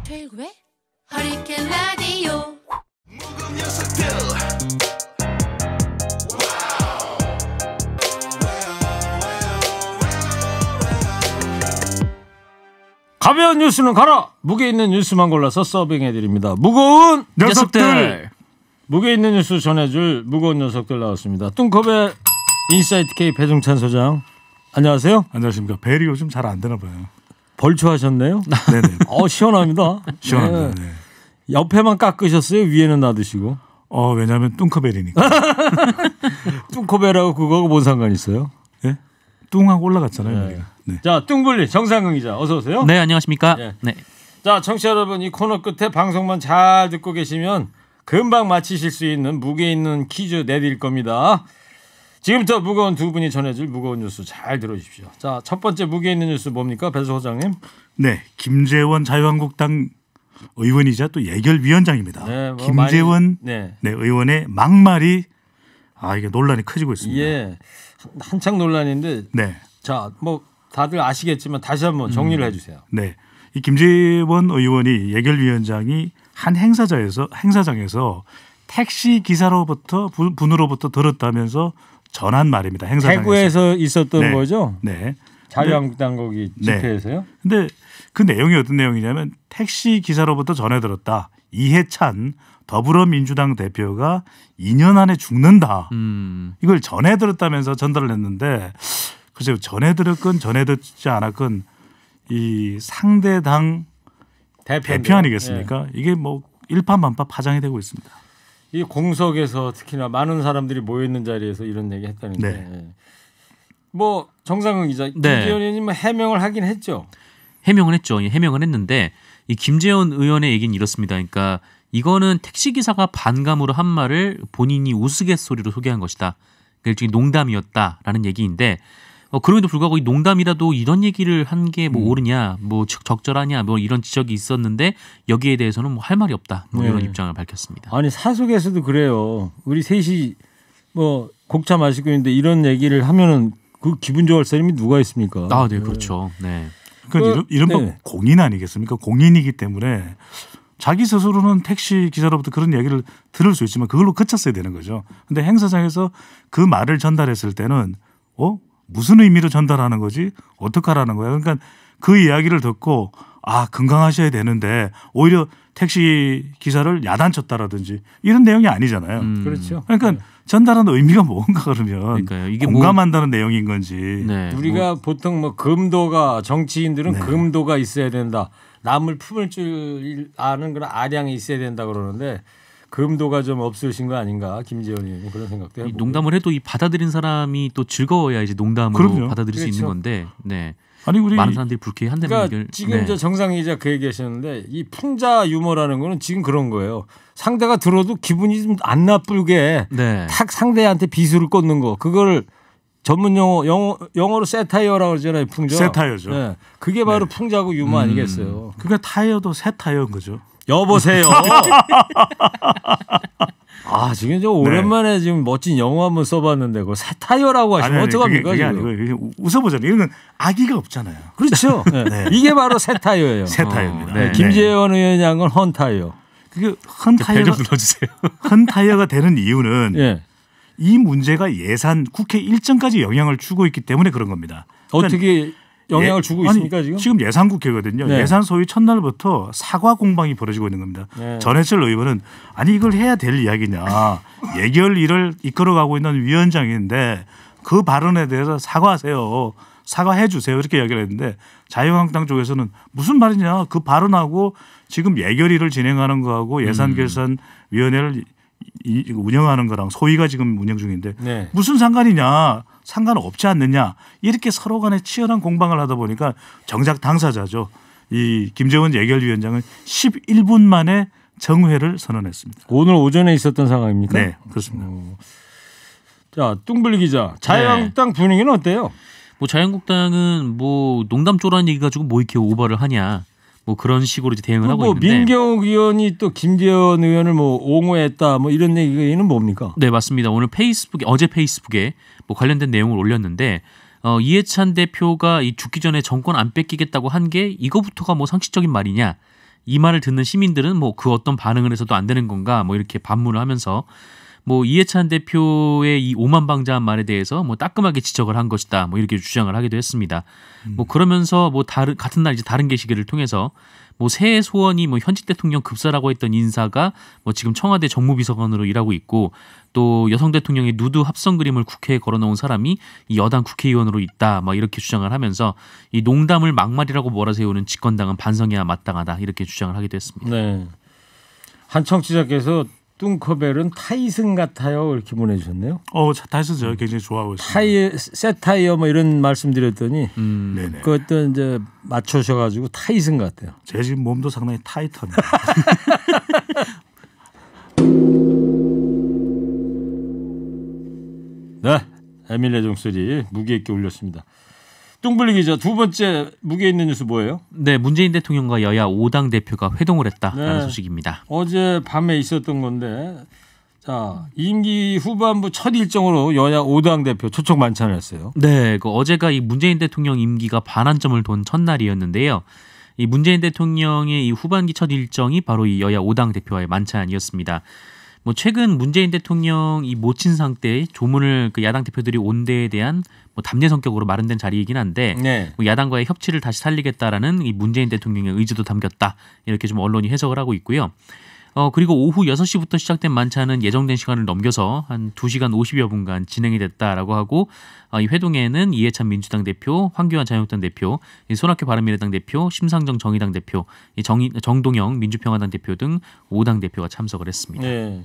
최일구의 허리케인 라디오. 가벼운 뉴스는 가라. 무게 있는 뉴스만 골라서 서빙해드립니다. 무거운 녀석들. 무게 있는 뉴스 전해줄 무거운 녀석들 나왔습니다. 뚱컵의 인사이트 K 배종찬 소장. 안녕하세요. 안녕하십니까. 벨이 요즘 잘 안 되나 봐요. 벌초하셨네요. 네네. 시원합니다. 시원합니다. 네. 네. 옆에만 깎으셨어요? 위에는 놔두시고? 왜냐하면 뚱커벨이니까. 뚱커벨하고 그거하고 뭔 상관 있어요? 예? 뚱하고 올라갔잖아요. 네. 네. 자, 뚱블리 정상근 기자 어서 오세요. 네, 안녕하십니까. 네. 네. 자, 청취자 여러분, 이 코너 끝에 방송만 잘 듣고 계시면 금방 맞히실 수 있는 무게 있는 퀴즈 내드릴 겁니다. 지금부터 무거운 두 분이 전해줄 무거운 뉴스 잘 들어주십시오. 자, 첫 번째 무게 있는 뉴스 뭡니까? 배 소장님. 네, 김재원 자유한국당 의원이자 또 예결위원장입니다. 네, 김재원 네, 의원의 막말이 이게 논란이 커지고 있습니다. 예, 한창 논란인데. 네. 자, 뭐 다들 아시겠지만 다시 한번 정리를 해주세요. 네, 이 김재원 의원이 예결위원장이 한 행사장에서 택시 기사로부터 분으로부터 들었다면서 전한 말입니다. 행사장에서. 대구에서 있었던 네. 거죠? 네. 자유한국당 거기 집회에서요? 근데 그 내용이 어떤 내용이냐면 택시 기사로부터 전해 들었다. 이해찬 더불어민주당 대표가 2년 안에 죽는다. 이걸 전해 들었다면서 전달을 했는데 글쎄요. 전해 들었건 전해 듣지 않았건 이 상대당 대표 아니겠습니까? 예. 이게 뭐 일파만파 파장이 되고 있습니다. 이 공석에서 특히나 많은 사람들이 모여 있는 자리에서 이런 얘기 했다는데. 네. 뭐 정상근 기자, 김재원 의원님 해명을 하긴 했죠. 해명은 했죠. 해명은 했는데 이 김재원 의원의 얘기는 이렇습니다. 그러니까 이거는 택시 기사가 반감으로 한 말을 본인이 우스갯소리로 소개한 것이다. 그러니까 일종의 농담이었다라는 얘기인데 그럼에도 불구하고 이 농담이라도 이런 얘기를 한 게 뭐 옳으냐, 뭐 적절하냐, 뭐 이런 지적이 있었는데 여기에 대해서는 뭐 할 말이 없다. 뭐 이런 입장을 밝혔습니다. 아니 사석에서도 그래요. 우리 셋이 뭐 곡차 마시고 있는데 이런 얘기를 하면은 그 기분 좋아할 사람이 누가 있습니까? 네, 그렇죠. 네. 그러니까 이른바 공인 아니겠습니까? 공인이기 때문에 자기 스스로는 택시 기사로부터 그런 얘기를 들을 수 있지만 그걸로 그쳤어야 되는 거죠. 근데 행사장에서 그 말을 전달했을 때는 무슨 의미로 전달하는 거지? 어떡하라는 거야? 그러니까 그 이야기를 듣고 건강하셔야 되는데 오히려 택시 기사를 야단쳤다라든지 이런 내용이 아니잖아요. 그렇죠. 그러니까 전달하는 의미가 뭔가 그러면 그러니까요. 이게 공감한다는 내용인 건지. 네. 우리가 보통 뭐 금도가 정치인들은 금도가 있어야 된다. 남을 품을 줄 아는 그런 아량이 있어야 된다 그러는데 금도가 좀 없으신 거 아닌가 김재원 의원님 그런 생각도 해보고. 농담을 해도 이 받아들인 사람이 또 즐거워야 이제 농담으로 그럼요. 받아들일 수 그렇죠. 있는 건데. 네. 아니 우리 많은 사람들이 불쾌해한다는 그러니까 얘기를. 지금 저 정상 기자 그 얘기하셨는데 이 풍자 유머라는 거는 지금 그런 거예요. 상대가 들어도 기분이 좀 안 나쁘게 탁 상대한테 비수를 꽂는 거. 그걸 전문 영어로 세타이어라고 그러잖아요. 풍자. 세타이어죠. 네. 그게 바로 풍자고 유머 아니겠어요. 그러니까 타이어도 새 타이어인 거죠. 여보세요. 지금 저 오랜만에 지금 멋진 영어 한번 써봤는데 그거 세타이어라고 하시면 어떡합니까? 그게 아니고 웃어보잖아요. 이건 악의가 없잖아요. 그렇죠. 네. 이게 바로 세타이어예요. 세타이어입니다. 네. 김재원 의원 양은 헌타이어. 그게 헌타이어가 눌러주세요. 헌타이어가 되는 이유는 예. 이 문제가 국회 일정까지 영향을 주고 있기 때문에 그런 겁니다. 어떻게 영향을 주고 있습니까 지금? 지금 예산국회거든요. 네. 예산 소위 첫날부터 사과 공방이 벌어지고 있는 겁니다. 네. 전해철 의원은 이걸 해야 될 이야기냐. 예결위를 이끌어가고 있는 위원장인데 그 발언에 대해서 사과하세요. 사과해 주세요. 이렇게 이야기를 했는데 자유한국당 쪽에서는 무슨 말이냐. 그 발언하고 지금 예결위를 진행하는 거하고 예산결산위원회를 운영하는 거랑 소위가 지금 운영 중인데 무슨 상관이냐. 상관없지 않느냐. 이렇게 서로 간에 치열한 공방을 하다 보니까 정작 당사자죠. 이 김재원 예결위원장은 11분 만에 정회를 선언했습니다. 오늘 오전에 있었던 상황입니까? 네. 그렇습니다. 자, 뚱블리 기자. 자유한국당 분위기는 어때요? 뭐 자유한국당은 뭐 농담조라는 얘기 가지고 뭐 이렇게 오버를 하냐. 뭐 그런 식으로 이제 대응을 하고 있는데. 민경욱 의원이 또 김재원 의원을 뭐 옹호했다 뭐 이런 얘기는 뭡니까? 네, 맞습니다. 어제 페이스북에 뭐 관련된 내용을 올렸는데 이해찬 대표가 이 죽기 전에 정권 안 뺏기겠다고 한 게 이거부터가 뭐 상식적인 말이냐. 이 말을 듣는 시민들은 뭐 그 어떤 반응을 해서도 안 되는 건가 뭐 이렇게 반문을 하면서 뭐 이해찬 대표의 이 오만방자한 말에 대해서 뭐 따끔하게 지적을 한 것이다 뭐 이렇게 주장을 하기도 했습니다. 뭐 그러면서 뭐 같은 날 이제 다른 게시글을 통해서 뭐 새해 소원이 뭐 현직 대통령 급사라고 했던 인사가 뭐 지금 청와대 정무비서관으로 일하고 있고 또 여성 대통령의 누드 합성 그림을 국회에 걸어놓은 사람이 이 여당 국회의원으로 있다 뭐 이렇게 주장을 하면서 이 농담을 막말이라고 몰아세우는 집권당은 반성해야 마땅하다 이렇게 주장을 하기도 했습니다. 네. 한 청취자께서 뚱커벨은 타이슨 같아요 이렇게 보내주셨네요. 타이슨저 굉장히 좋아하고 있습니다. 새 타이어 뭐 이런 말씀드렸더니 네네. 그 어떤 이제 맞추셔가지고 타이슨 같아요. 제 지금 몸도 상당히 타이트합니다. 네, 에밀레 종소리 무게 있게 올렸습니다. 뚱블리 기자 두 번째 무게 있는 뉴스 뭐예요? 네, 문재인 대통령과 여야 5당 대표가 회동을 했다라는 네. 소식입니다. 어제 밤에 있었던 건데, 자 임기 후반부 첫 일정으로 여야 5당 대표 초청 만찬을 했어요. 네, 어제가 이 문재인 대통령 임기가 반환점을 돈 첫날이었는데요. 이 문재인 대통령의 이 후반기 첫 일정이 바로 이 여야 5당 대표와의 만찬이었습니다. 뭐 최근 문재인 대통령 이 모친상 때 조문을 그 야당 대표들이 온 데에 대한 뭐 담례 성격으로 마련된 자리이긴 한데 네. 뭐 야당과의 협치를 다시 살리겠다라는 이 문재인 대통령의 의지도 담겼다 이렇게 좀 언론이 해석을 하고 있고요. 그리고 오후 6시부터 시작된 만찬은 예정된 시간을 넘겨서 한 2시간 50여 분간 진행이 됐다라고 하고 이 회동에는 이해찬 민주당 대표, 황교안 자유한국당 대표, 손학규 바른미래당 대표, 심상정 정의당 대표, 정동영 민주평화당 대표 등 5당 대표가 참석을 했습니다. 네.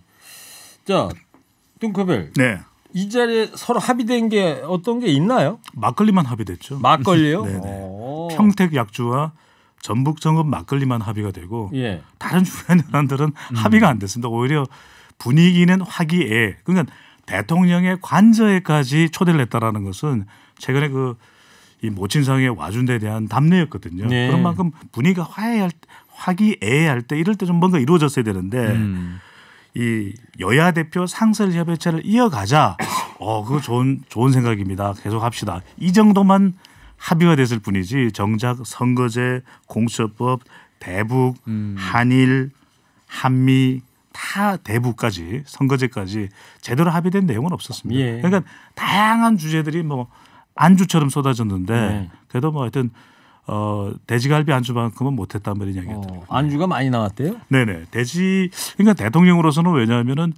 자, 뚱커벨. 네. 이 자리에 서로 합의된 게 어떤 게 있나요? 막걸리만 합의됐죠. 막걸리요? 네네. 오. 평택 약주와 전북 정읍 막걸리만 합의가 되고 예. 다른 주변 연안들은 합의가 안 됐습니다. 오히려 분위기는 화기애. 그러니까 대통령의 관저에까지 초대를 했다라는 것은 최근에 이 모친상에 와준 데 대한 답례였거든요. 네. 그런 만큼 분위기가 화기애애할 때 이럴 때 좀 뭔가 이루어졌어야 되는데 이 여야 대표 상설 협의체를 이어가자. 그거 좋은 생각입니다. 계속 합시다. 이 정도만 합의가 됐을 뿐이지 정작 선거제, 공수처법, 대북, 한일, 한미 다 대북까지 선거제까지 제대로 합의된 내용은 없었습니다. 예. 그러니까 다양한 주제들이 뭐 안주처럼 쏟아졌는데 네. 그래도 뭐 하여튼 돼지갈비 안주만큼은 못했단 말이냐 이야기였더라고요. 안주가 많이 나왔대요? 네네. 그러니까 대통령으로서는 왜냐하면은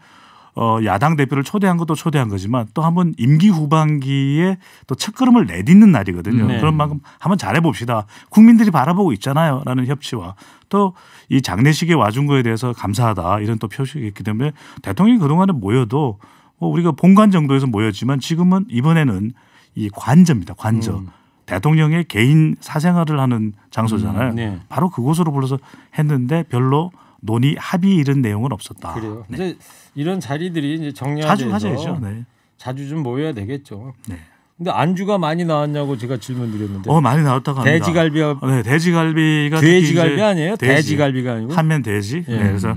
야당 대표를 초대한 것도 초대한 거지만 또 한번 임기 후반기에 또 첫걸음을 내딛는 날이거든요. 네. 그런 만큼 한번 잘해봅시다. 국민들이 바라보고 있잖아요.라는 협치와 또 이 장례식에 와준 거에 대해서 감사하다 이런 또 표식이 있기 때문에 대통령이 그동안에 모여도 우리가 본관 정도에서 모였지만 지금은 이번에는 이 관저입니다. 관저. 대통령의 개인 사생활을 하는 장소잖아요. 네. 바로 그곳으로 불러서 했는데 별로 논의 합의 이런 내용은 없었다. 그래요. 네. 이제 이런 자리들이 이제 자주 정리하죠. 하셔야죠. 네. 자주 좀 모여야 되겠죠. 네. 근데 안주가 많이 나왔냐고 제가 질문 드렸는데. 많이 나왔다고 합니다. 돼지갈비가 네, 돼지갈비가 돼지갈비 아니에요? 돼지갈비가 아니고. 한면 돼지. 예. 네, 그래서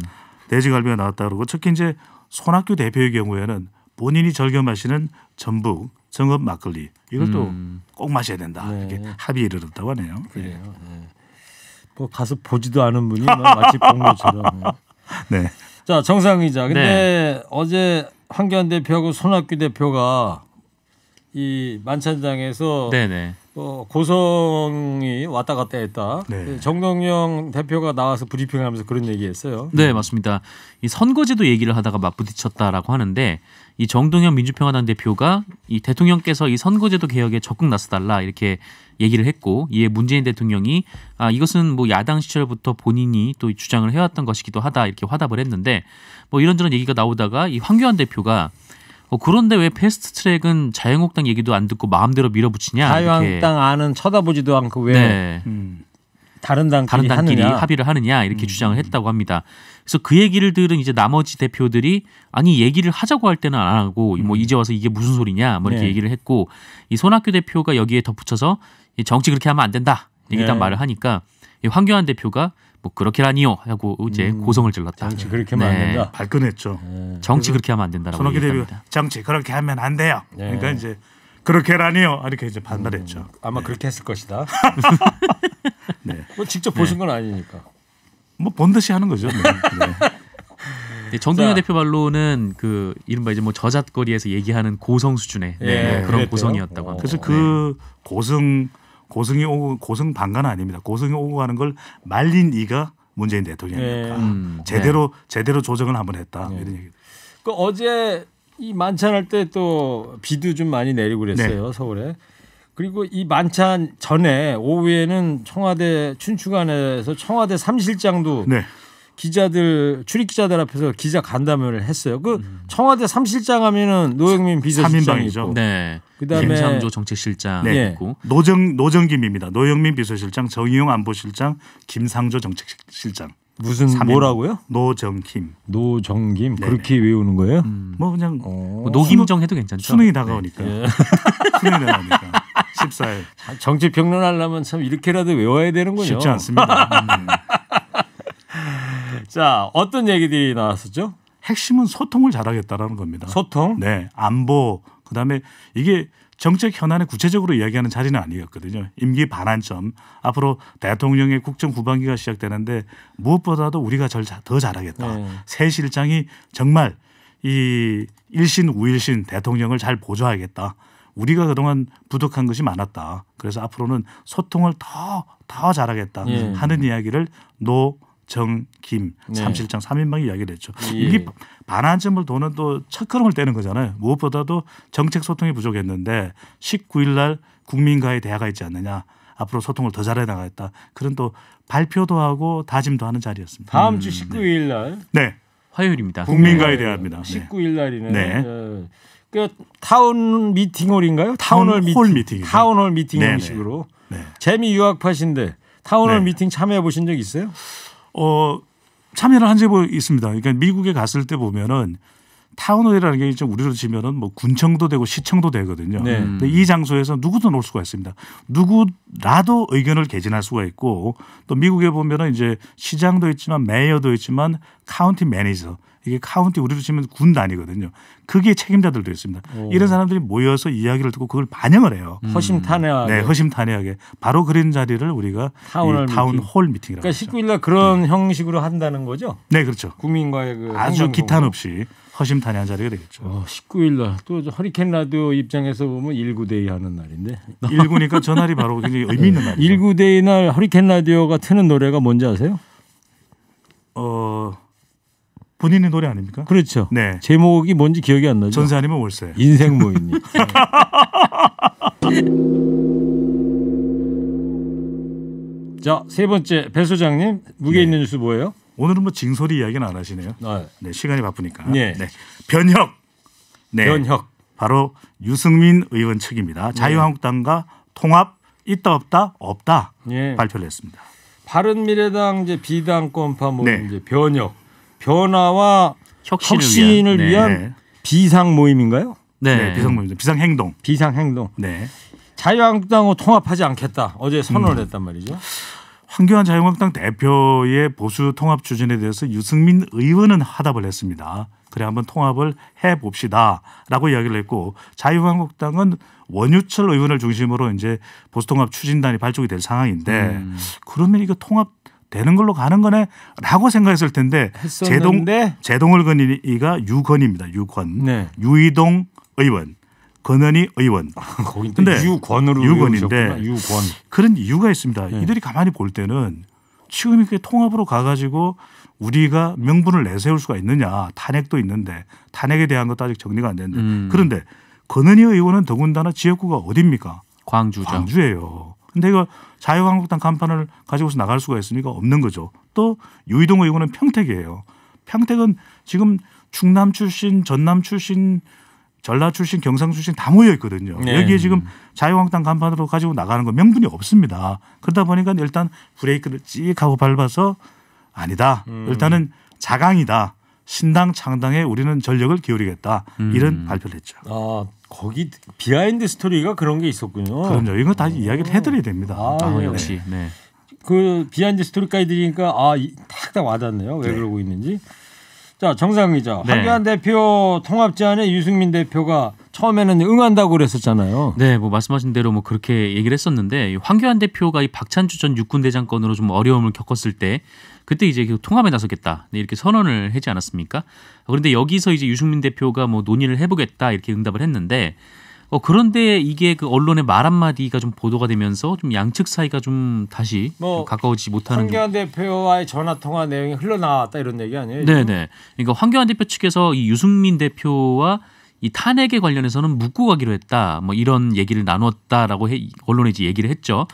돼지갈비가 나왔다 그러고 특히 이제 손학규 대표의 경우에는 본인이 즐겨 마시는 전북 정읍 막걸리 이걸 또 꼭 마셔야 된다. 네. 이렇게 합의에 이르렀다고 하네요. 그래요. 네. 뭐 가서 보지도 않은 분이 마치 본 것처럼. 네. 네. 자, 정상 기자. 근데 네. 어제 황교안 대표하고 손학규 대표가 이 만찬장에서 네네. 고성이 왔다 갔다 했다. 네. 정동영 대표가 나와서 브리핑하면서 그런 얘기했어요. 네, 맞습니다. 이 선거제도 얘기를 하다가 맞부딪혔다라고 하는데 이 정동영 민주평화당 대표가 이 대통령께서 이 선거제도 개혁에 적극 나서달라 이렇게 얘기를 했고 이에 문재인 대통령이 이것은 뭐 야당 시절부터 본인이 또 주장을 해왔던 것이기도 하다 이렇게 화답을 했는데 뭐 이런저런 얘기가 나오다가 이 황교안 대표가 그런데 왜 패스트트랙은 자유한국당 얘기도 안 듣고 마음대로 밀어붙이냐 자유한국당 안은 쳐다보지도 않고 왜 네. 다른 당끼리 하느냐. 합의를 하느냐 이렇게 주장을 했다고 합니다. 그래서 그 얘기를 들은 이제 나머지 대표들이 아니 얘기를 하자고 할 때는 안 하고 뭐 이제 와서 이게 무슨 소리냐 뭐 이렇게 네. 얘기를 했고 이 손학규 대표가 여기에 덧붙여서 이 정치 그렇게 하면 안 된다 이렇게 딱 네. 말을 하니까 이 황교안 대표가 뭐 그렇게라니요 하고 이제 고성을 질렀다. 정치 그렇게 하면 안 된다. 발끈했죠. 정치 그렇게 하면 안 된다라고 손학규 대표가 얘기합니다. 정치 그렇게 하면 안 돼요. 네. 그러니까 이제 그렇게라니요. 이렇게 이제 반발했죠. 아마 그렇게 했을 것이다. 네. 뭐 직접 보신 건 아니니까. 뭐 본듯이 하는 거죠. 네. 네, 정동영 자. 대표 말로는 그 이른바 이제 뭐 저잣거리에서 얘기하는 고성 수준의 예, 그런 그랬대요. 고성이었다고 합니다. 그래서 그 고성이 오고 고성 방가는 아닙니다. 고성이 오고 가는 걸 말린 이가 문재인 대통령이니까 제대로 조정을 한번 했다 이런 얘기. 그 어제 이 만찬할 때 또 비도 좀 많이 내리고 그랬어요. 서울에. 그리고 이 만찬 전에 오후에는 청와대 춘추관에서 청와대 3실장도 네. 기자들 출입 기자들 앞에서 기자 간담회를 했어요. 그 청와대 3실장 하면은 노영민 비서실장이 3인방이죠. 있고 네. 그다음에 김상조 정책실장 네. 있고 노정김입니다. 노영민 비서실장, 정의용 안보실장, 김상조 정책실장. 무슨 3인방. 뭐라고요? 노정김. 노정김 네네. 그렇게 외우는 거예요? 뭐 그냥 뭐 노김정 해도 괜찮죠. 수능이 다가오니까. 예. 수능이 다가오니까. 14일. 정치 평론하려면 참 이렇게라도 외워야 되는군요. 쉽지 않습니다. 자, 어떤 얘기들이 나왔었죠? 핵심은 소통을 잘하겠다라는 겁니다. 소통. 네, 안보. 그다음에 이게 정책 현안에 구체적으로 이야기하는 자리는 아니었거든요. 임기 반환점. 앞으로 대통령의 국정 후반기가 시작되는데 무엇보다도 우리가 더 잘하겠다. 네. 새 실장이 정말 이 일신 우일신 대통령을 잘 보조하겠다. 우리가 그동안 부족한 것이 많았다. 그래서 앞으로는 소통을 더 잘하겠다 예. 하는 이야기를 노정김 네. 3실장 3인방이 이야기를 했죠. 예. 이게 반환점을 도는 또 첫걸음을 떼는 거잖아요. 무엇보다도 정책 소통이 부족했는데 19일 날 국민과의 대화가 있지 않느냐. 앞으로 소통을 더 잘해 나가겠다. 그런 또 발표도 하고 다짐도 하는 자리였습니다. 다음 주 19일 날 네. 화요일입니다. 국민과의 대화입니다. 19일 날이네. 네. 그 타운 미팅홀인가요? 타운홀 미팅이죠. 타운홀 미팅 네네. 형식으로. 네. 재미 유학파신데 타운홀 네. 미팅 참여해 보신 적 있어요? 참여를 한 적이 있습니다. 그러니까 미국에 갔을 때 보면은 타운홀이라는 게 이제 우리로 치면은 뭐 군청도 되고 시청도 되거든요. 네. 근데 이 장소에서 누구도 놀 수가 있습니다. 누구라도 의견을 개진할 수가 있고 또 미국에 보면은 이제 시장도 있지만 메이어도 있지만 카운티 매니저 이게 카운티 우리로 치면 군 단위거든요. 그게 책임자들도 있습니다. 이런 사람들이 모여서 이야기를 듣고 그걸 반영을 해요. 허심탄회하게. 네, 허심탄회하게 바로 그런 자리를 우리가 타운홀 이 타운홀 미팅이라고 그러니까 하죠. 19일 날 그런 형식으로 한다는 거죠? 네, 그렇죠. 국민과의 그 아주 행정공부. 기탄 없이 허심탄회한 자리가 되겠죠. 19일 날또 허리케인 라디오 입장에서 보면 19데이 하는 날인데. 1구니까 저 날이 바로 굉장히 의미 있는 날이죠. 19데이 날 허리케인 라디오가 트는 노래가 뭔지 아세요? 본인의 노래 아닙니까? 그렇죠. 네. 제목이 뭔지 기억이 안 나죠. 전세 아니면 월세. 인생 모임이. 자, 세 번째 배 소장님 무게 있는 뉴스 뭐예요? 오늘은 뭐 징소리 이야기는 안 하시네요. 아, 네, 시간이 바쁘니까. 네. 변혁. 네. 변혁. 바로 유승민 의원 측입니다. 자유한국당과 통합 있다 없다 없다 예. 발표를 했습니다. 바른미래당 이제 비당권파 모임 네. 이제 변혁 변화와 혁신을 위한 네. 비상 모임인가요? 네, 비상모임, 비상행동. 비상행동. 네. 자유한국당하고 통합하지 않겠다. 어제 선언을 했단 말이죠. 황교안 자유한국당 대표의 보수 통합 추진에 대해서 유승민 의원은 화답을 했습니다. 그래 한번 통합을 해봅시다라고 이야기를 했고 자유한국당은 원유철 의원을 중심으로 이제 보수 통합 추진단이 발족이 될 상황인데 그러면 이거 통합 되는 걸로 가는 거네라고 생각했을 텐데 했었는데 제동을 건이가 유건입니다. 유건. 네. 유이동 의원. 건은희 의원. 거긴 또 근데 유권으로 유권인데 외우셨구나. 유권. 그런 이유가 있습니다. 네. 이들이 가만히 볼 때는 지금 이렇게 통합으로 가가지고 우리가 명분을 내세울 수가 있느냐. 탄핵도 있는데 탄핵에 대한 것도 아직 정리가 안 됐는데 그런데 건은희 의원은 더군다나 지역구가 어디입니까? 광주죠. 광주예요. 근데 이거 자유한국당 간판을 가지고서 나갈 수가 있으니까 없는 거죠. 또 유이동 의원은 평택이에요. 평택은 지금 충남 출신, 전남 출신, 전라 출신, 경상 출신 다 모여 있거든요. 네. 여기에 지금 자유한국당 간판으로 가지고 나가는 거 명분이 없습니다. 그러다 보니까 일단 브레이크를 찍 하고 밟아서 아니다. 일단은 자강이다. 신당 창당에 우리는 전력을 기울이겠다. 이런 발표를 했죠. 아, 거기 비하인드 스토리가 그런 게 있었군요. 그럼요. 이거 다 이야기를 해드려야 됩니다. 아, 예. 역시. 네. 그 비하인드 스토리까지 들으니까 탁탁 와닿네요. 왜 네. 그러고 있는지. 자, 정상 기자. 네. 황교안 대표 통합 제안에 유승민 대표가 처음에는 응한다고 그랬었잖아요. 네, 뭐 말씀하신 대로 뭐 그렇게 얘기를 했었는데 황교안 대표가 이 박찬주 전 육군대장건으로 좀 어려움을 겪었을 때 그때 이제 통합에 나서겠다 이렇게 선언을 하지 않았습니까? 그런데 여기서 이제 유승민 대표가 뭐 논의를 해보겠다 이렇게 응답을 했는데 그런데 이게 그 언론의 말 한마디가 좀 보도가 되면서 좀 양측 사이가 좀 다시 좀 가까워지지 못하는. 황교안 대표와의 전화 통화 내용이 흘러나왔다 이런 얘기 아니에요? 네네. 그러니까 황교안 대표 측에서 이 유승민 대표와 이 탄핵에 관련해서는 묻고 가기로 했다. 뭐 이런 얘기를 나눴다라고 언론에 이제 얘기를 했죠.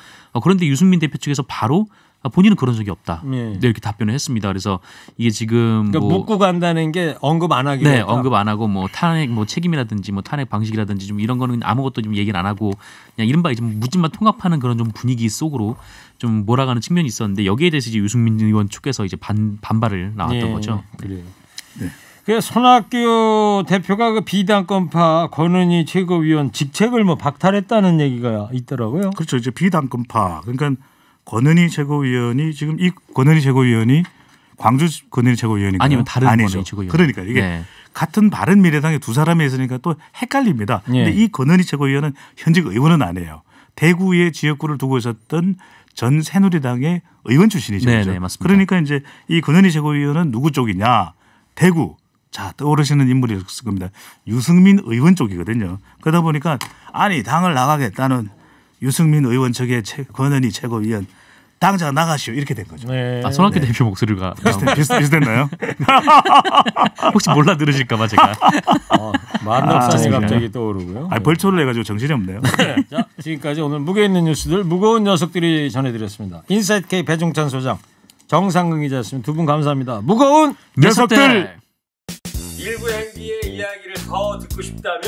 그런데 유승민 대표 측에서 바로 본인은 그런 적이 없다. 네, 이렇게 답변을 했습니다. 그래서 이게 지금 그러니까 묻고 간다는 게 언급 안 하기로 네, 했다? 언급 안 하고 뭐 탄핵 뭐 책임이라든지 뭐 탄핵 방식이라든지 좀 이런 거는 아무것도 좀 얘기를 안 하고 그냥 이른바 이제 묻지마 통합하는 그런 좀 분위기 속으로 좀 몰아가는 측면이 있었는데 여기에 대해서 이제 유승민 의원 측에서 이제 반발을 나왔던 거죠. 그래요. 네. 그 손학규 대표가 그 비당권파 권은희 최고위원 직책을 뭐 박탈했다는 얘기가 있더라고요. 그렇죠. 이제 비당권파 그러니까 권은희 최고위원이 지금 이 권은희 최고위원이 광주 권은희 최고위원인가요? 아니면 다른 아니죠. 권은희 최고위원. 그러니까 이게 같은 바른미래당에 두 사람이 있으니까 또 헷갈립니다. 그런데 이 권은희 최고위원은 현직 의원은 아니에요. 대구의 지역구를 두고 있었던 전 새누리당의 의원 출신이죠. 네, 맞습니다. 그러니까 이제 이 권은희 최고위원은 누구 쪽이냐? 대구. 자, 떠오르시는 인물이었을 겁니다. 유승민 의원 쪽이거든요. 그러다 보니까 아니 당을 나가겠다는 유승민 의원 측의 권은희 최고위원 당장 나가시오 이렇게 된 거죠. 네. 손학규 대표 목소리가 비슷했나요? 혹시 몰라 들으실까 봐 제가. 만덕산이 갑자기 떠오르고요. 벌초를 해가지고 정신이 없네요. 네. 자, 지금까지 오늘 무게 있는 뉴스들 무거운 녀석들이 전해드렸습니다. 인사이트 K 배종찬 소장, 정상근 기자였습니다. 두 분 감사합니다. 무거운 녀석들. 일부 행기의 이야기를 더 듣고 싶다면